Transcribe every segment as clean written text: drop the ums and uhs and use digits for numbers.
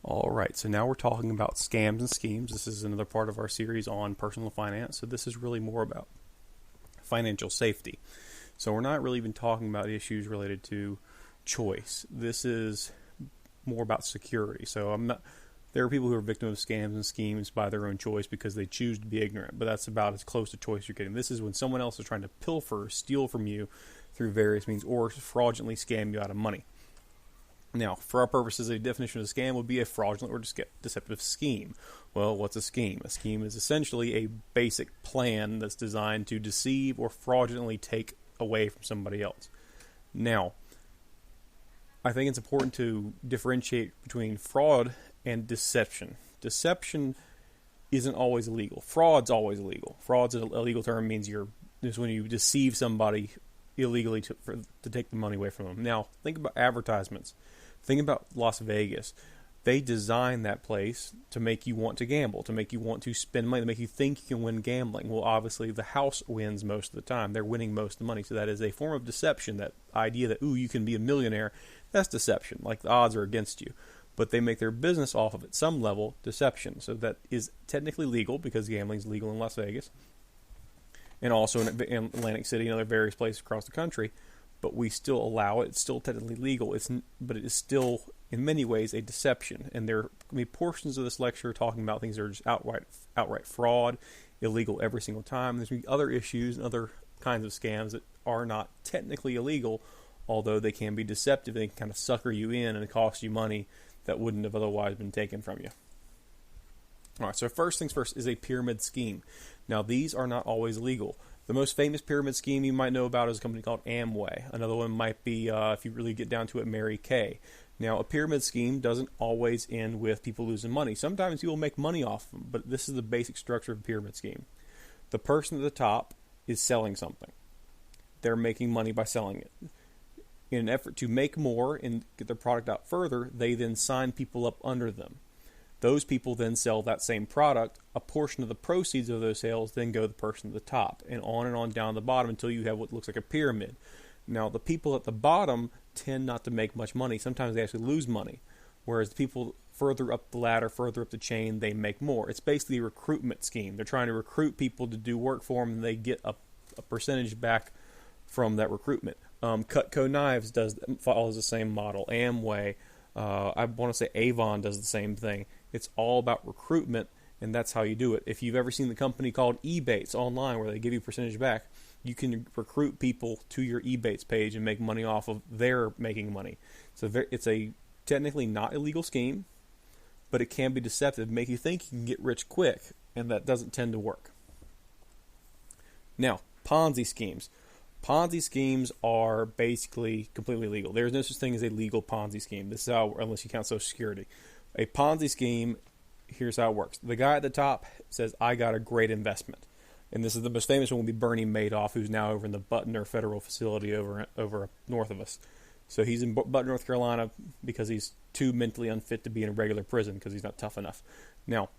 All right, so now we're talking about scams and schemes. This is another part of our series on personal finance. So this is really more about financial safety. So we're not really even talking about issues related to choice. This is more about security. So I'm not. There are people who are victims of scams and schemes by their own choice because they choose to be ignorant, but that's about as close to choice you're getting. This is when someone else is trying to pilfer or steal from you through various means or fraudulently scam you out of money. Now, for our purposes, a definition of a scam would be a fraudulent or deceptive scheme. Well, what's a scheme? A scheme is essentially a basic plan that's designed to deceive or fraudulently take away from somebody else. Now, I think it's important to differentiate between fraud and deception. Deception isn't always illegal. Fraud's always illegal. Fraud's a legal term, means is when you deceive somebody illegally to take the money away from them. Now, think about advertisements. Think about Las Vegas. They design that place to make you want to gamble, to make you want to spend money, to make you think you can win gambling. Well, obviously, the house wins most of the time. They're winning most of the money. So that is a form of deception, that idea that, you can be a millionaire. That's deception. Like, the odds are against you. But they make their business off of, at some level, deception. So that is technically legal because gambling is legal in Las Vegas and also in Atlantic City and other various places across the country. But we still allow it. It's still technically legal. But it is still, in many ways, a deception. And there are going to be portions of this lecture talking about things that are just outright fraud, illegal every single time. There's going to be other issues and other kinds of scams that are not technically illegal, although they can be deceptive. They can kind of sucker you in and cost you money that wouldn't have otherwise been taken from you. All right, so first things first is a pyramid scheme. Now, these are not always legal. The most famous pyramid scheme you might know about is a company called Amway. Another one might be, if you really get down to it, Mary Kay. Now, a pyramid scheme doesn't always end with people losing money. Sometimes people make money off them, but this is the basic structure of a pyramid scheme. The person at the top is selling something. They're making money by selling it. In an effort to make more and get their product out further, they then sign people up under them. Those people then sell that same product. A portion of the proceeds of those sales then go to the person at the top, and on down the bottom until you have what looks like a pyramid. Now, the people at the bottom tend not to make much money. Sometimes they actually lose money, whereas the people further up the ladder, further up the chain, they make more. It's basically a recruitment scheme. They're trying to recruit people to do work for them, and they get a percentage back from that recruitment. Cutco Knives follows the same model. Amway, I want to say Avon does the same thing. It's all about recruitment, and that's how you do it. If you've ever seen the company called Ebates online, where they give you a percentage back, you can recruit people to your Ebates page and make money off of their making money. So it's a technically not illegal scheme, but it can be deceptive, make you think you can get rich quick, and that doesn't tend to work. Now, Ponzi schemes. Ponzi schemes are basically completely legal. There's no such thing as a legal Ponzi scheme. This is how, unless you count Social Security. A Ponzi scheme, here's how it works. The guy at the top says, I got a great investment. And this is the most famous one will be Bernie Madoff, who's now over in the Butner Federal Facility over north of us. So he's in Butner, North Carolina, because he's too mentally unfit to be in a regular prison because he's not tough enough. Now,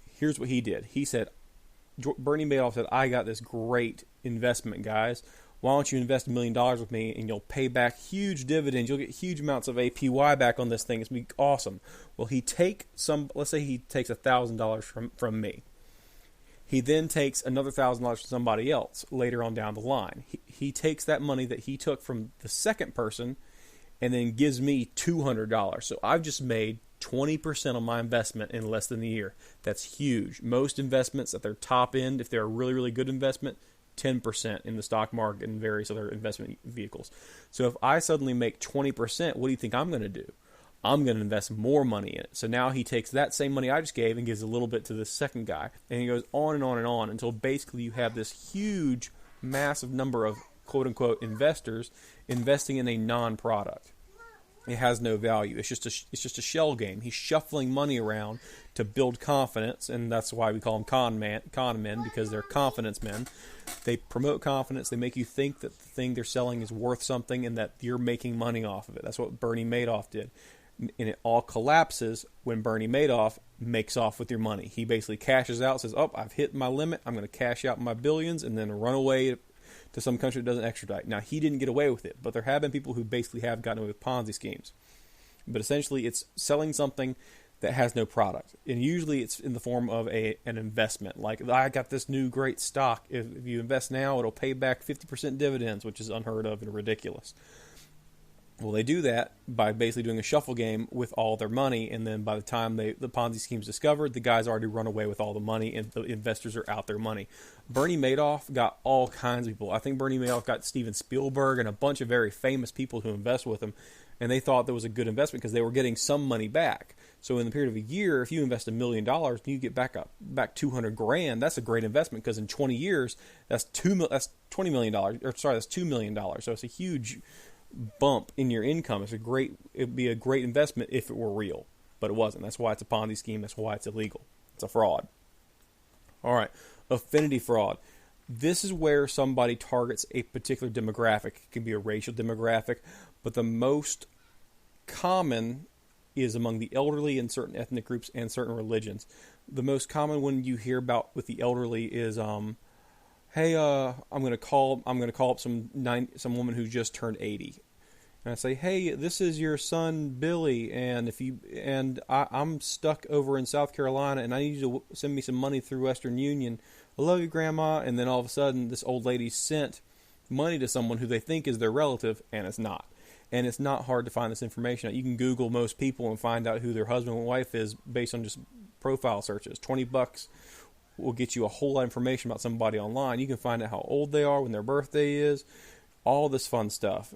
here's what he did. He said, Bernie Madoff said, I got this great investment, guys. Why don't you invest $1 million with me and you'll pay back huge dividends. You'll get huge amounts of APY back on this thing. It's going to be awesome. Well, let's say he takes $1,000 from me. He then takes another $1,000 from somebody else later on down the line. He takes that money that he took from the second person and then gives me $200. So I've just made 20% of my investment in less than a year. That's huge. Most investments at their top end, if they're a really, really good investment, 10% in the stock market and various other investment vehicles. So if I suddenly make 20%, what do you think I'm going to do? I'm going to invest more money in it. So now he takes that same money I just gave and gives a little bit to the second guy. And he goes on and on and on until basically you have this huge, massive number of quote-unquote investors investing in a non-product. It has no value. It's just a shell game. He's shuffling money around to build confidence, and that's why we call them con men, because they're confidence men. They promote confidence. They make you think that the thing they're selling is worth something and that you're making money off of it. That's what Bernie Madoff did. And it all collapses when Bernie Madoff makes off with your money. He basically cashes out, says, I've hit my limit. I'm going to cash out my billions and then run away to some country that doesn't extradite. Now, he didn't get away with it, but there have been people who basically have gotten away with Ponzi schemes. But essentially, it's selling something that has no product. And usually it's in the form of an investment. Like, I got this new great stock. If you invest now, it'll pay back 50% dividends, which is unheard of and ridiculous. Well, they do that by basically doing a shuffle game with all their money, and then by the time the Ponzi scheme's discovered, the guy's already run away with all the money, and the investors are out their money. Bernie Madoff got all kinds of people. I think Bernie Madoff got Steven Spielberg and a bunch of very famous people who invest with him, and they thought that was a good investment because they were getting some money back. So in the period of a year, if you invest $1 million and you get back $200,000, that's a great investment because in 20 years, that's $20 million. That's $2 million. So it's a huge bump in your income. It'd be a great investment if it were real, but it wasn't. That's why it's a Ponzi scheme. That's why it's illegal. It's a fraud. All right, affinity fraud. This is where somebody targets a particular demographic. It can be a racial demographic, but the most common is among the elderly in certain ethnic groups and certain religions. The most common one you hear about with the elderly is hey, I'm gonna call up some woman who just turned 80, and I say, hey, this is your son Billy, and I'm stuck over in South Carolina, and I need you to send me some money through Western Union. I love you, Grandma. And then all of a sudden, this old lady sent money to someone who they think is their relative, and it's not. And it's not hard to find this information out. You can Google most people and find out who their husband and wife is based on just profile searches. $20 will get you a whole lot of information about somebody online. You can find out how old they are, when their birthday is, all this fun stuff.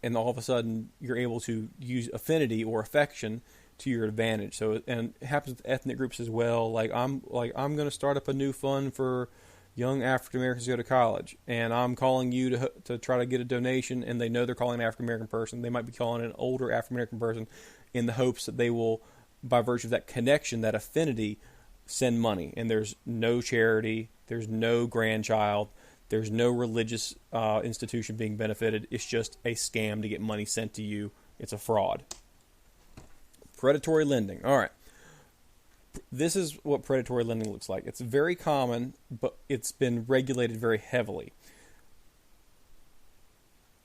And all of a sudden, you're able to use affinity or affection to your advantage. So, and it happens with ethnic groups as well. I'm going to start up a new fund for young African Americans to go to college, and I'm calling you to try to get a donation. And they know they're calling an African American person. They might be calling an older African American person in the hopes that they will, by virtue of that connection, that affinity, send money. And there's no charity, there's no grandchild, there's no religious institution being benefited. It's just a scam to get money sent to you. It's a fraud. Predatory lending. All right. This is what predatory lending looks like. It's very common, but it's been regulated very heavily.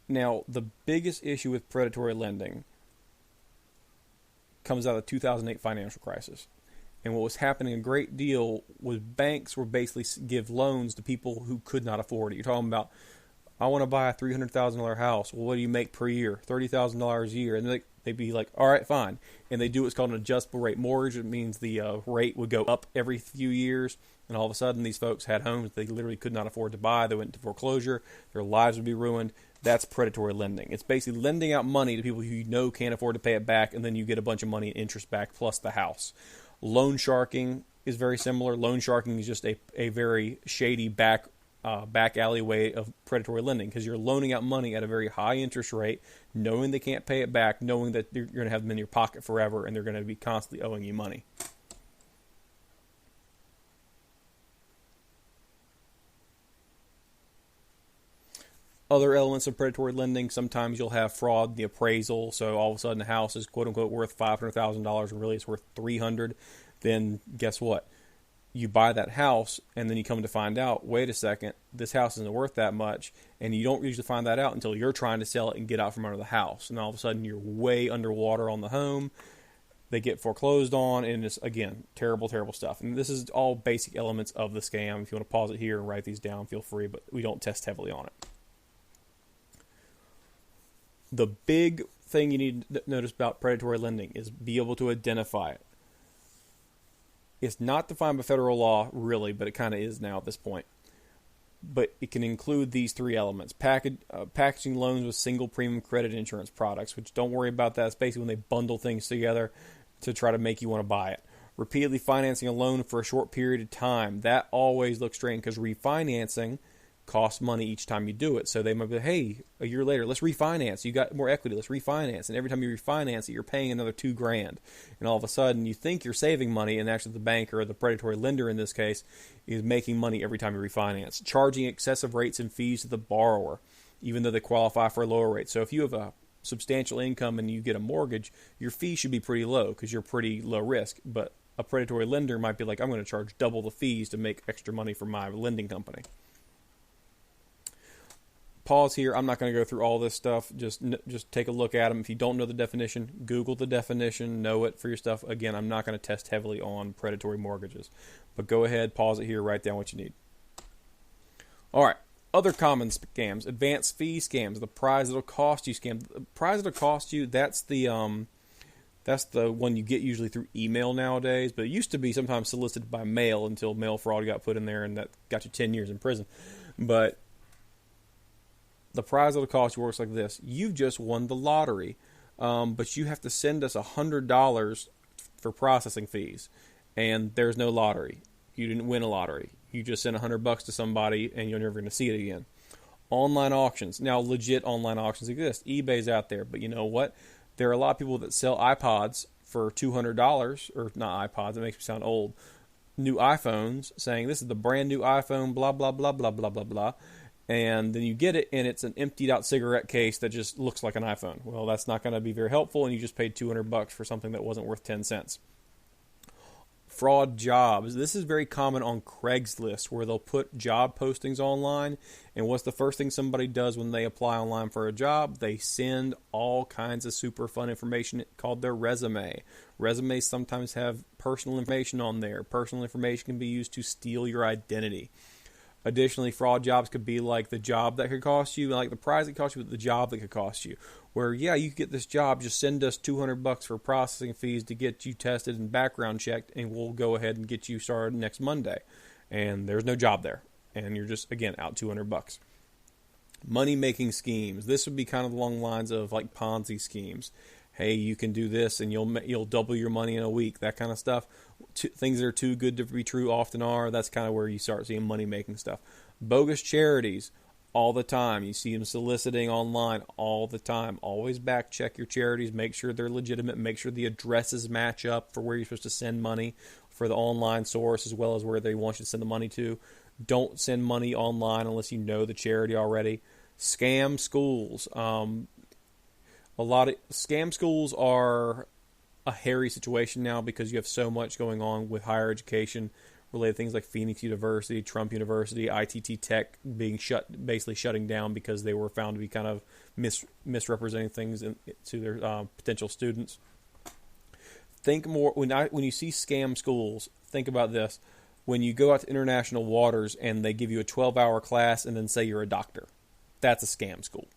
Now, the biggest issue with predatory lending comes out of the 2008 financial crisis. And what was happening a great deal was banks were basically give loans to people who could not afford it. You're talking about, I want to buy a $300,000 house. Well, what do you make per year? $30,000 a year. And they'd be like, all right, fine. And they do what's called an adjustable rate mortgage. It means the rate would go up every few years. And all of a sudden, these folks had homes they literally could not afford to buy. They went into foreclosure. Their lives would be ruined. That's predatory lending. It's basically lending out money to people who you know can't afford to pay it back, and then you get a bunch of money in interest back plus the house. Loan sharking is very similar. Loan sharking is just a very shady back alleyway of predatory lending because you're loaning out money at a very high interest rate, knowing they can't pay it back, knowing that you're going to have them in your pocket forever and they're going to be constantly owing you money. Other elements of predatory lending, sometimes you'll have fraud in the appraisal. So all of a sudden the house is quote unquote worth $500,000 and really it's worth $300,000. Then guess what? You buy that house and then you come to find out, wait a second, this house isn't worth that much. And you don't usually find that out until you're trying to sell it and get out from under the house. And all of a sudden you're way underwater on the home. They get foreclosed on, and it's, again, terrible, terrible stuff. And this is all basic elements of the scam. If you want to pause it here and write these down, feel free, but we don't test heavily on it. The big thing you need to notice about predatory lending is be able to identify it. It's not defined by federal law, really, but it kind of is now at this point. But it can include these three elements. Packaging loans with single premium credit insurance products, which don't worry about that. It's basically when they bundle things together to try to make you want to buy it. Repeatedly financing a loan for a short period of time. That always looks strange because refinancing costs money each time you do it. So they might be, hey, a year later, let's refinance. You got more equity, let's refinance. And every time you refinance it, you're paying another $2,000. And all of a sudden, you think you're saving money, and actually the bank or the predatory lender in this case is making money every time you refinance. Charging excessive rates and fees to the borrower, even though they qualify for a lower rate. So if you have a substantial income and you get a mortgage, your fee should be pretty low because you're pretty low risk. But a predatory lender might be like, I'm going to charge double the fees to make extra money for my lending company. pause here. I'm not going to go through all this stuff. Just take a look at them. If you don't know the definition, Google the definition, know it for your stuff. Again, I'm not going to test heavily on predatory mortgages. But go ahead, pause it here, write down what you need. All right. Other common scams, advance fee scams, the prize that'll cost you scam. The prize that'll cost you, that's the one you get usually through email nowadays, but it used to be sometimes solicited by mail until mail fraud got put in there, and that got you 10 years in prison. But the prize that'll cost you works like this. You've just won the lottery, but you have to send us $100 for processing fees, and there's no lottery. You didn't win a lottery. You just sent $100 to somebody, and you're never going to see it again. Online auctions. Now, legit online auctions exist. eBay's out there, but you know what? There are a lot of people that sell iPods for $200, or not iPods, it makes me sound old, new iPhones, saying this is the brand new iPhone, blah, blah, blah, blah, blah, blah, blah. And then you get it, and it's an emptied out cigarette case that just looks like an iPhone. Well, that's not going to be very helpful, and you just paid $200 for something that wasn't worth 10 cents. Fraud jobs. This is very common on Craigslist, where they'll put job postings online, and what's the first thing somebody does when they apply online for a job? They send all kinds of super fun information called their resume. Resumes sometimes have personal information on there. Personal information can be used to steal your identity. Additionally, fraud jobs could be like the job that could cost you, like the prize that cost you, but the job that could cost you. Where, yeah, you could get this job, just send us $200 for processing fees to get you tested and background checked, and we'll go ahead and get you started next Monday. And there's no job there. And you're just, again, out $200. Money-making schemes. This would be kind of along the lines of like Ponzi schemes. Hey, you can do this and you'll double your money in a week, that kind of stuff. Things that are too good to be true often are. That's kind of where you start seeing money-making stuff. Bogus charities, all the time. You see them soliciting online all the time. Always back check your charities. Make sure they're legitimate. Make sure the addresses match up for where you're supposed to send money for the online source, as well as where they want you to send the money to. Don't send money online unless you know the charity already. Scam schools. A lot of scam schools are a hairy situation now because you have so much going on with higher education related things like Phoenix University, Trump University, ITT Tech being basically shutting down because they were found to be kind of misrepresenting things to their potential students. Think more when you see scam schools. Think about this: when you go out to international waters and they give you a 12-hour class and then say you're a doctor, that's a scam school.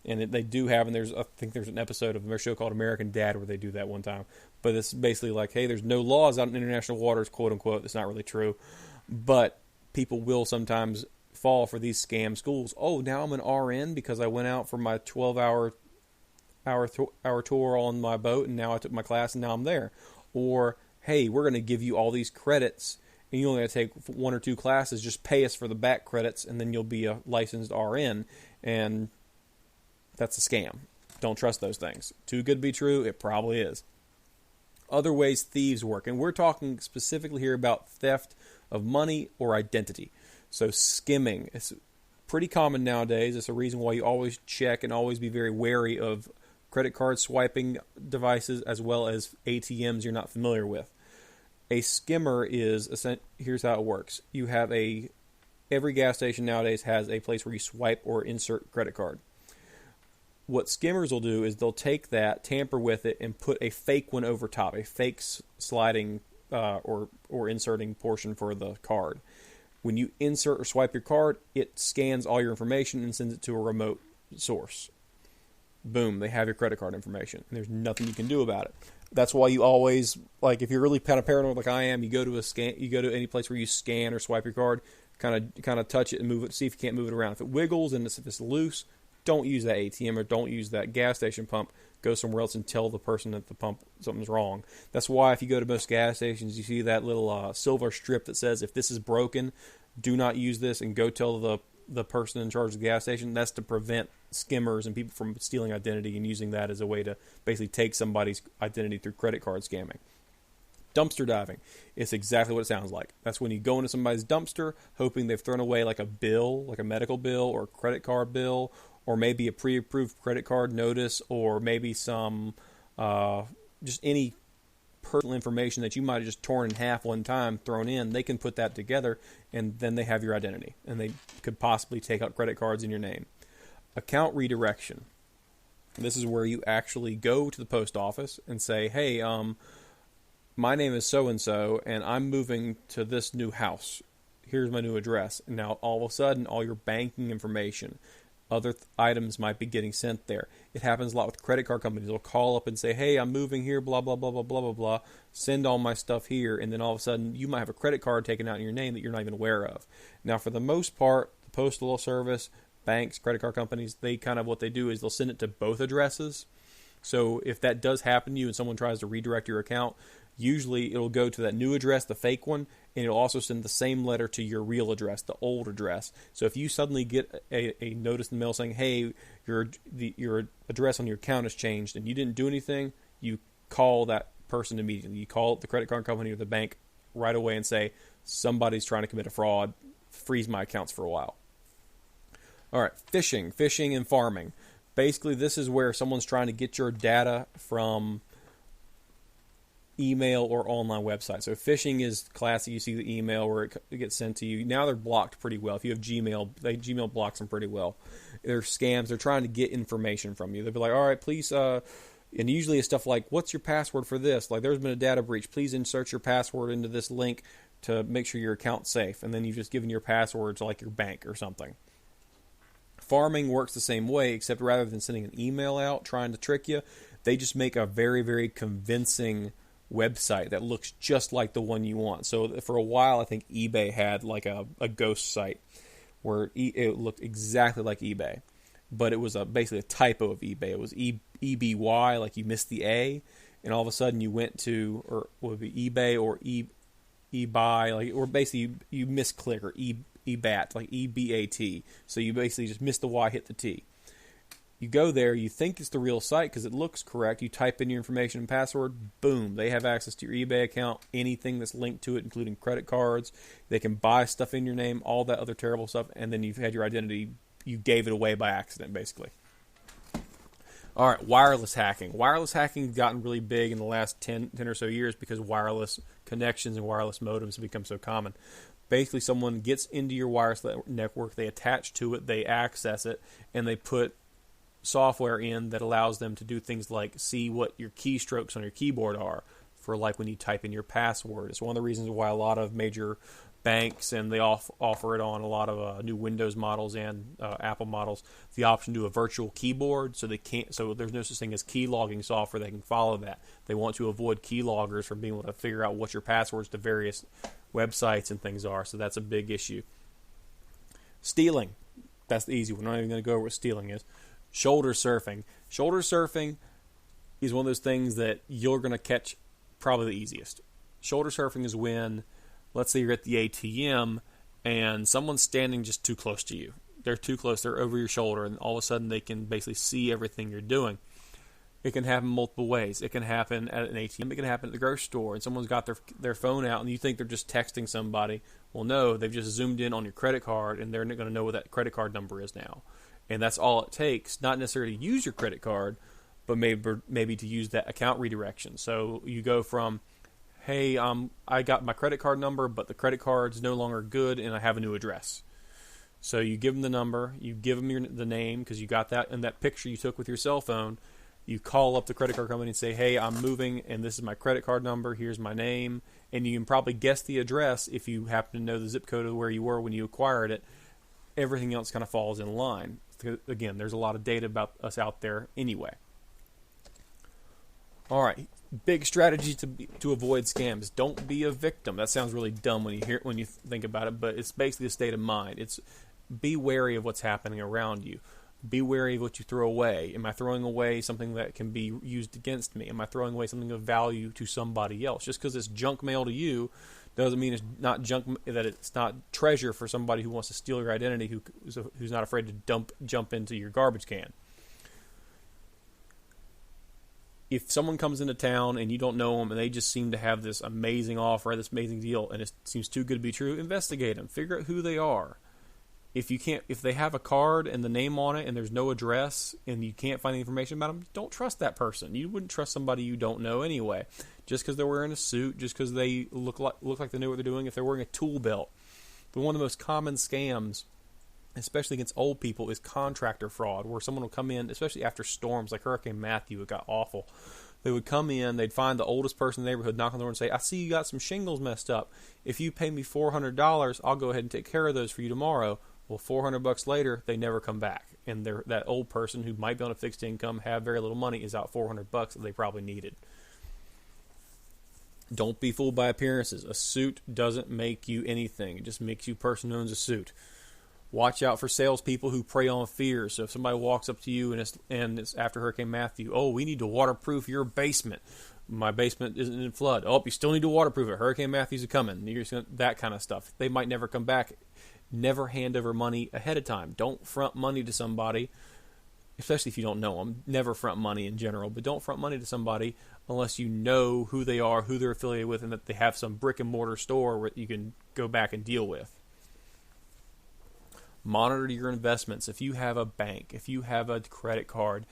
And they do have, and I think there's an episode of their show called American Dad where they do that one time. But it's basically like, hey, there's no laws out in international waters, quote unquote. It's not really true. But people will sometimes fall for these scam schools. Oh, now I'm an RN because I went out for my 12-hour tour on my boat, and now I took my class, and now I'm there. Or, hey, we're going to give you all these credits, and you only have to take 1 or 2 classes. Just pay us for the back credits, and then you'll be a licensed RN. And that's a scam. Don't trust those things. Too good to be true, it probably is. Other ways thieves work, and we're talking specifically here about theft of money or identity. So skimming is pretty common nowadays. It's a reason why you always check and always be very wary of credit card swiping devices as well as ATMs you're not familiar with. A skimmer is, here's how it works. You have every gas station nowadays has a place where you swipe or insert credit card. What skimmers will do is they'll take that, tamper with it, and put a fake one over top, a fake sliding or inserting portion for the card. When you insert or swipe your card, it scans all your information and sends it to a remote source. Boom, they have your credit card information, and there's nothing you can do about it. That's why you always, like, if you're really kind of paranoid like I am, you go to any place where you scan or swipe your card, kind of touch it and move it, see if you can't move it around. If it wiggles and if it's loose, don't use that ATM or don't use that gas station pump. Go somewhere else and tell the person at the pump something's wrong. That's why if you go to most gas stations, you see that little silver strip that says, if this is broken, do not use this, and go tell the person in charge of the gas station. That's to prevent skimmers and people from stealing identity and using that as a way to basically take somebody's identity through credit card scamming. Dumpster diving. It's exactly what it sounds like. That's when you go into somebody's dumpster hoping they've thrown away like a bill, like a medical bill or a credit card bill, or maybe a pre-approved credit card notice, or maybe some just any personal information that you might have just torn in half one time, thrown in. They can put that together, and then they have your identity, and they could possibly take out credit cards in your name. Account redirection. This is where you actually go to the post office and say, hey, my name is so-and-so, and I'm moving to this new house. Here's my new address. And now all of a sudden, all your banking information, other items might be getting sent there. It happens a lot with credit card companies. They'll call up and say, hey, I'm moving here, blah, blah, blah, blah, blah, blah, blah. Send all my stuff here. And then all of a sudden, you might have a credit card taken out in your name that you're not even aware of. Now, for the most part, the Postal Service, banks, credit card companies, they kind of, what they do is they'll send it to both addresses. So if that does happen to you and someone tries to redirect your account, usually it'll go to that new address, the fake one, and it'll also send the same letter to your real address, the old address. So if you suddenly get a notice in the mail saying, hey, your address on your account has changed and you didn't do anything, you call that person immediately. You call the credit card company or the bank right away and say, somebody's trying to commit a fraud, freeze my accounts for a while. All right, phishing and farming. Basically, this is where someone's trying to get your data from email or online website. So phishing is classic. You see the email where it gets sent to you. Now they're blocked pretty well. If you have Gmail, Gmail blocks them pretty well. They're scams. They're trying to get information from you. They'll be like, all right, please, and usually it's stuff like, what's your password for this? Like, there's been a data breach. Please insert your password into this link to make sure your account's safe. And then you've just given your password to like your bank or something. Farming works the same way, except rather than sending an email out trying to trick you, they just make a very, very convincing website that looks just like the one you want. So for a while, I think eBay had like a ghost site where it looked exactly like eBay, but it was basically a typo of eBay. It was EBY, like you missed the A, and all of a sudden you went to, or what would be eBay or eBuy, like, or basically you misclick, or eBat, like EBAT. So you basically just missed the Y, hit the T. You go there, you think it's the real site because it looks correct. You type in your information and password, boom, they have access to your eBay account, anything that's linked to it, including credit cards. They can buy stuff in your name, all that other terrible stuff, and then you've had your identity, you gave it away by accident, basically. All right, wireless hacking. Wireless hacking has gotten really big in the last 10 or so years because wireless connections and wireless modems have become so common. Basically, someone gets into your wireless network, they attach to it, they access it, and they put software in that allows them to do things like see what your keystrokes on your keyboard are for like when you type in your password. It's one of the reasons why a lot of major banks, and they offer it on a lot of new Windows models and Apple models, the option to do a virtual keyboard, so there's no such thing as key logging software. They can follow that. They want to avoid key loggers from being able to figure out what your passwords to various websites and things are, so that's a big issue. Stealing. That's the easy one. I'm not even going to go over what stealing is. Shoulder surfing. Shoulder surfing is one of those things that you're going to catch probably the easiest. Shoulder surfing is when, let's say you're at the ATM and someone's standing just too close to you. They're too close, they're over your shoulder, and all of a sudden they can basically see everything you're doing. It can happen multiple ways. It can happen at an ATM. It can happen at the grocery store, and someone's got their phone out, and you think they're just texting somebody. Well, no, they've just zoomed in on your credit card, and they're going to know what that credit card number is now. And that's all it takes, not necessarily to use your credit card, but maybe to use that account redirection. So you go from, hey, I got my credit card number, but the credit card's no longer good, and I have a new address. So you give them the number, you give them the name, because you got that in that picture you took with your cell phone. You call up the credit card company and say, hey, I'm moving, and this is my credit card number, here's my name. And you can probably guess the address if you happen to know the zip code of where you were when you acquired it. Everything else kind of falls in line. Again, there's a lot of data about us out there anyway. All right, big strategy to avoid scams. Don't be a victim. That sounds really dumb when you think about it, but it's basically a state of mind. It's be wary of what's happening around you. Be wary of what you throw away. Am I throwing away something that can be used against me? Am I throwing away something of value to somebody else? Just because it's junk mail to you doesn't mean it's not junk, that it's not treasure for somebody who wants to steal your identity, who's not afraid to jump into your garbage can. If someone comes into town and you don't know them and they just seem to have this amazing offer, this amazing deal, and it seems too good to be true, investigate them. Figure out who they are. if they have a card and the name on it and there's no address and you can't find any information about them, don't trust that person. You wouldn't trust somebody you don't know anyway. Just because they're wearing a suit, just because they look like they know what they're doing. If they're wearing a tool belt, but one of the most common scams, especially against old people, is contractor fraud, where someone will come in, especially after storms like Hurricane Matthew. It got awful. They would come in, they'd find the oldest person in the neighborhood, knock on the door and say, I see you got some shingles messed up. If you pay me $400, I'll go ahead and take care of those for you tomorrow. Well, $400 later, they never come back. And that old person who might be on a fixed income, have very little money, is out $400 that they probably needed. Don't be fooled by appearances. A suit doesn't make you anything. It just makes you a person who owns a suit. Watch out for salespeople who prey on fear. So if somebody walks up to you and it's after Hurricane Matthew, oh, we need to waterproof your basement. My basement isn't in flood. Oh, you still need to waterproof it. Hurricane Matthew's coming. That kind of stuff. They might never come back. Never hand over money ahead of time. Don't front money to somebody, especially if you don't know them. Never front money in general, but don't front money to somebody unless you know who they are, who they're affiliated with, and that they have some brick and mortar store where you can go back and deal with. Monitor your investments. If you have a bank, if you have a credit card,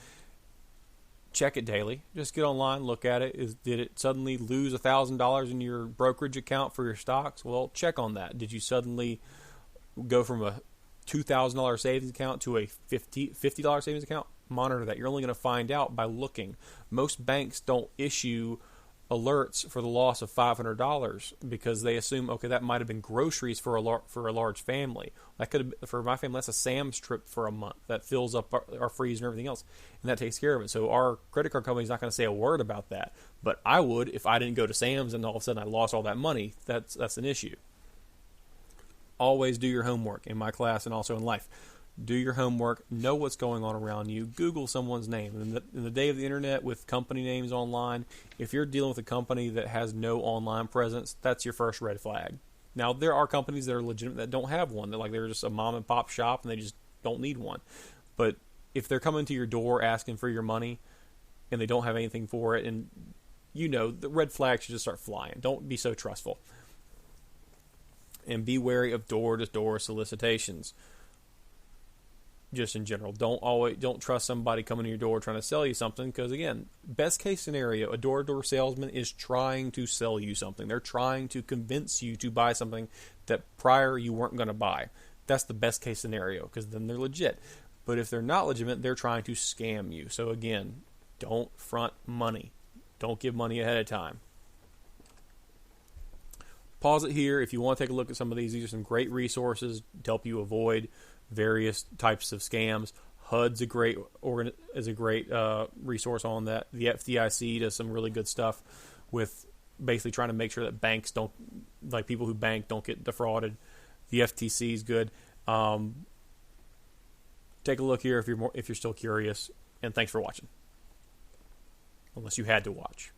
check it daily. Just get online, look at it. Did it suddenly lose $1,000 in your brokerage account for your stocks? Well, check on that. Did you suddenly go from a $2,000 savings account to a $50 savings account? Monitor that. You're only going to find out by looking. Most banks don't issue alerts for the loss of $500 because they assume, okay, that might have been groceries for a large family. That could have, for my family, that's a Sam's trip for a month that fills up our freezer and everything else, and that takes care of it. So our credit card company is not going to say a word about that, but I would if I didn't go to Sam's and all of a sudden I lost all that money. That's an issue. Always do your homework in my class and also in life. Do your homework. Know what's going on around you. Google someone's name. In the day of the internet with company names online, if you're dealing with a company that has no online presence, that's your first red flag. Now, there are companies that are legitimate that don't have one. They're just a mom and pop shop and they just don't need one. But if they're coming to your door asking for your money and they don't have anything for it, and the red flags should just start flying. Don't be so trustful. And be wary of door-to-door solicitations. Just in general, don't trust somebody coming to your door trying to sell you something, because again, best case scenario, a door-to-door salesman is trying to sell you something. They're trying to convince you to buy something that prior you weren't going to buy. That's the best case scenario, because then they're legit. But if they're not legitimate, they're trying to scam you. So again, don't front money. Don't give money ahead of time. Pause it here. If you want to take a look at some of these are some great resources to help you avoid various types of scams. HUD's a great resource on that. The FDIC does some really good stuff with basically trying to make sure that banks don't, like people who bank, don't get defrauded. The FTC is good. Take a look here if you're still curious. And thanks for watching. Unless you had to watch.